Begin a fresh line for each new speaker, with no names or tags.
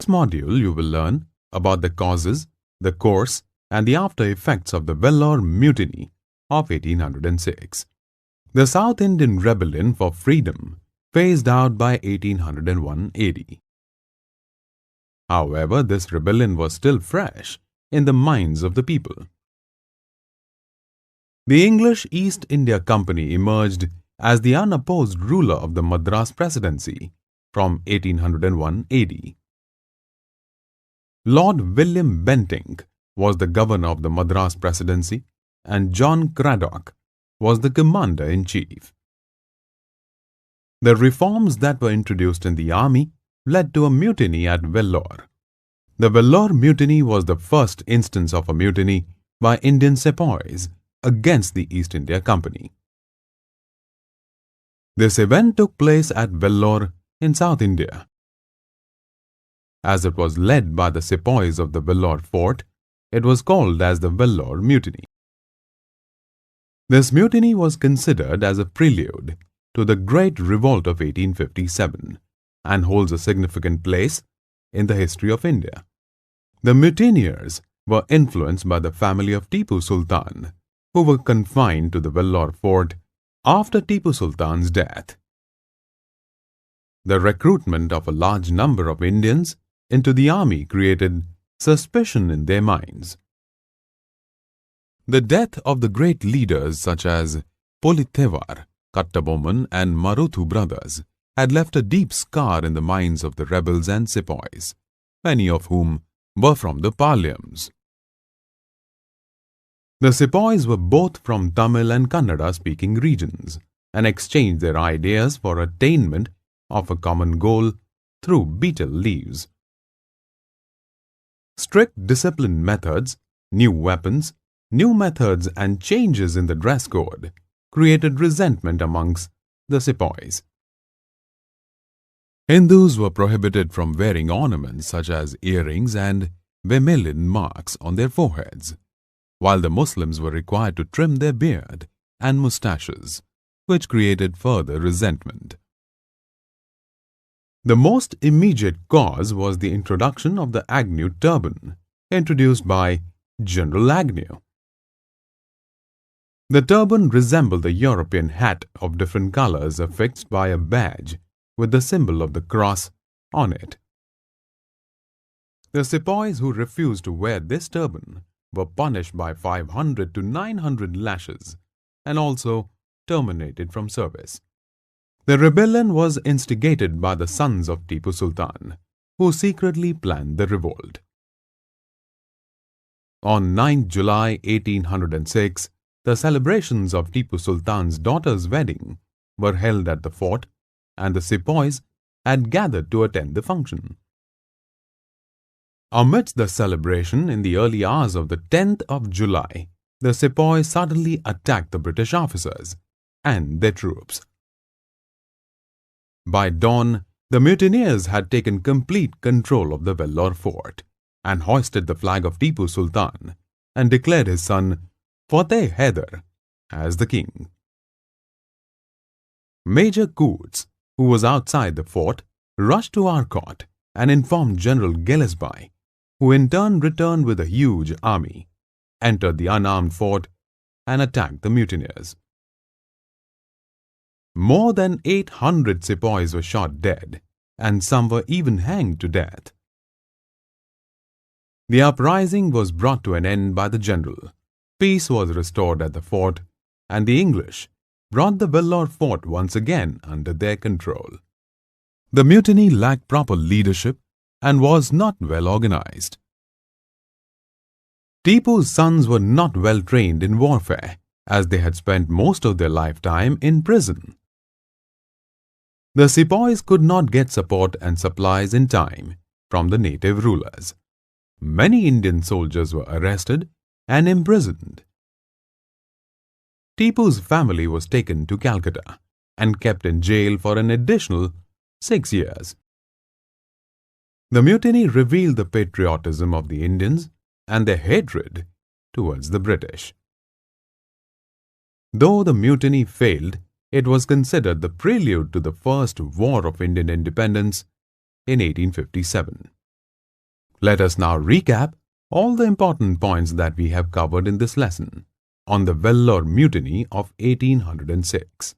module, you will learn about the causes, the course, and the after effects of the Vellore Mutiny of 1806. The South Indian Rebellion for freedom phased out by 1801 AD. However, this rebellion was still fresh in the minds of the people. The English East India Company emerged as the unopposed ruler of the Madras Presidency from 1801 AD. Lord William Bentinck was the governor of the Madras Presidency and John Cradock was the commander-in-chief. The reforms that were introduced in the army led to a mutiny at Vellore. The Vellore Mutiny was the first instance of a mutiny by Indian sepoys against the East India Company. This event took place at Vellore in South India. As it was led by the sepoys of the Vellore fort, it was called as the Vellore Mutiny. This mutiny was considered as a prelude to the Great Revolt of 1857 and holds a significant place in the history of India. The mutineers were influenced by the family of Tipu Sultan, who were confined to the Vellore fort after Tipu Sultan's death. The recruitment of a large number of Indians into the army created suspicion in their minds. The death of the great leaders such as Politevar, Kattabomman and Maruthu brothers had left a deep scar in the minds of the rebels and sepoys, many of whom were from the Palyams. The sepoys were both from Tamil and Kannada-speaking regions and exchanged their ideas for attainment of a common goal through betel leaves. Strict discipline methods, new weapons, new methods and changes in the dress code created resentment amongst the sepoys. Hindus were prohibited from wearing ornaments such as earrings and vermilion marks on their foreheads, while the Muslims were required to trim their beard and moustaches, which created further resentment. The most immediate cause was the introduction of the Agnew turban, introduced by General Agnew. The turban resembled the European hat of different colors affixed by a badge with the symbol of the cross on it. The sepoys who refused to wear this turban were punished by 500 to 900 lashes and also terminated from service. The rebellion was instigated by the sons of Tipu Sultan, who secretly planned the revolt. On 9 July 1806, the celebrations of Tipu Sultan's daughter's wedding were held at the fort and the sepoys had gathered to attend the function. Amidst the celebration in the early hours of the 10th of July, the sepoys suddenly attacked the British officers and their troops. By dawn, the mutineers had taken complete control of the Vellore fort and hoisted the flag of Tipu Sultan and declared his son Fateh Haider as the king. Major Coots, who was outside the fort, rushed to Arcot and informed General Gillespie, who in turn returned with a huge army, entered the unarmed fort and attacked the mutineers. More than 800 sepoys were shot dead, and some were even hanged to death. The uprising was brought to an end by the general. Peace was restored at the fort, and the English brought the Vellore fort once again under their control. The mutiny lacked proper leadership and was not well organized. Tipu's sons were not well trained in warfare, as they had spent most of their lifetime in prison. The sepoys could not get support and supplies in time from the native rulers. Many Indian soldiers were arrested and imprisoned. Tipu's family was taken to Calcutta and kept in jail for an additional 6 years. The mutiny revealed the patriotism of the Indians and their hatred towards the British. Though the mutiny failed, it was considered the prelude to the First War of Indian Independence in 1857. Let us now recap all the important points that we have covered in this lesson on the Vellore Mutiny of 1806.